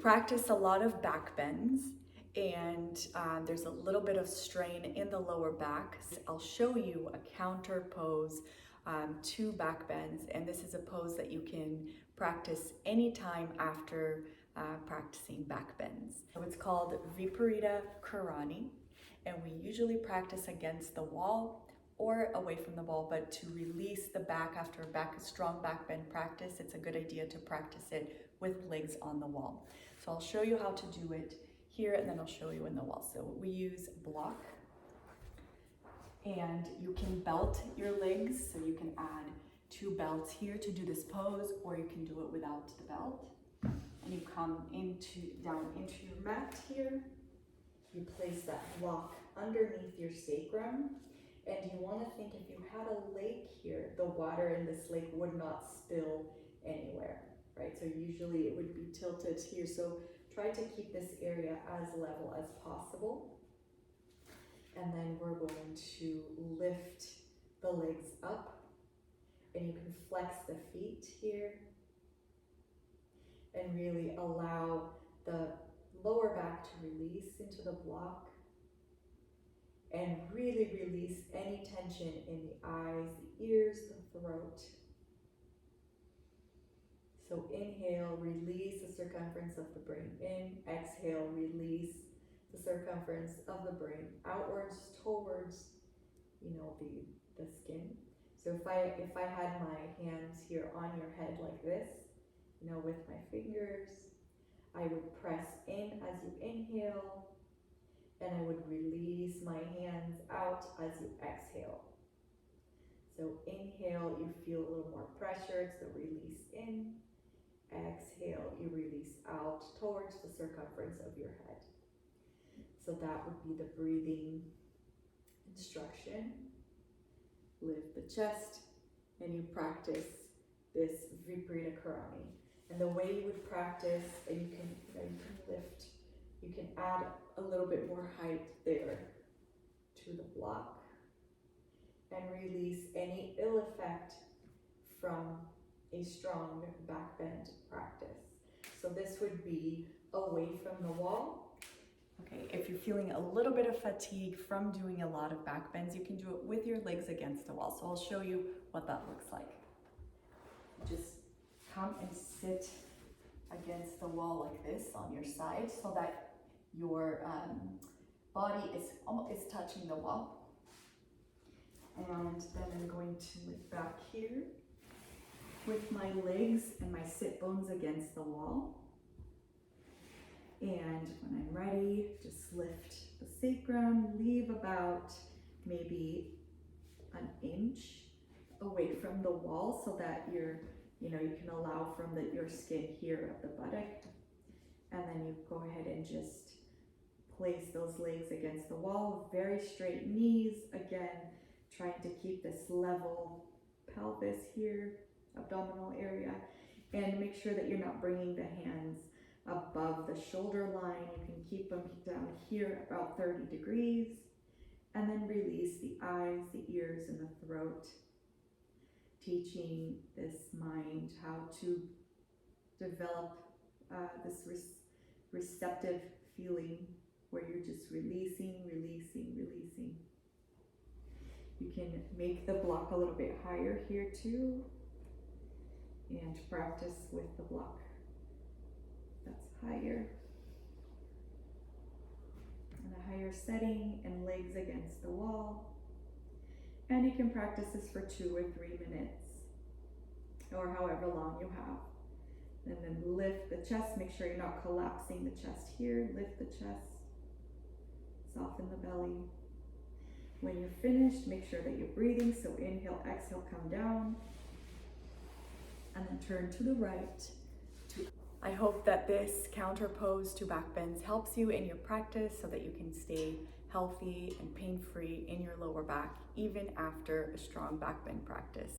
practice a lot of back bends and there's a little bit of strain in the lower back. I'll show you a counter pose to back bends, and this is a pose that you can practice anytime after practicing back bends. So it's called Viparita Karani, and we usually practice against the wall or away from the wall, but to release the back after a strong back bend practice, it's a good idea to practice it with legs on the wall. So I'll show you how to do it here, and then I'll show you in the wall. So we use block, and you can belt your legs, so you can add 2 belts here to do this pose, or you can do it without the belt. And you come down into your mat here. You place that block underneath your sacrum, and you want to think if you had a lake here, the water in this lake would not spill anywhere, right? So usually it would be tilted here. So try to keep this area as level as possible. And then we're going to lift the legs up, and you can flex the feet here and really allow the lower back to release into the block, and really release any tension in the eyes, the ears, the throat. So inhale, release the circumference of the brain in. Exhale, release the circumference of the brain outwards towards, the skin. So if I had my hands here on your head like this, with my fingers, I would press in as you inhale, and I would release my hands out as you exhale. So inhale, you feel a little more pressure, it's the release in. Exhale, you release out towards the circumference of your head. So that would be the breathing instruction. Lift the chest, and you practice this Viparita Karani. And the way you would practice, and you can lift, you can add a little bit more height there to the block, and release any ill effect from a strong back bend practice. So this would be away from the wall. Okay, if you're feeling a little bit of fatigue from doing a lot of back bends, you can do it with your legs against the wall. So I'll show you what that looks like. Just come and sit against the wall like this on your side, so that your body is touching the wall. And then I'm going to lift back here with my legs and my sit bones against the wall. And when I'm ready, just lift the sacrum, leave about maybe an inch away from the wall, so that you can allow from your skin here of the buttock. And then you go ahead and just place those legs against the wall, very straight knees. Again, trying to keep this level pelvis here, abdominal area, and make sure that you're not bringing the hands above the shoulder line. You can keep them down here about 30 degrees, and then release the eyes, the ears, and the throat, teaching this mind how to develop this receptive feeling where you're just releasing. You can make the block a little bit higher here too, and practice with the block that's higher, and a higher setting, and legs against the wall. And you can practice this for 2 or 3 minutes, or however long you have. And then lift the chest. Make sure you're not collapsing the chest here. Lift the chest, soften the belly. When you're finished, make sure that you're breathing. So inhale, exhale, come down, and then turn to the right. I hope that this counter pose to back bends helps you in your practice, so that you can stay healthy and pain-free in your lower back, even after a strong back bend practice.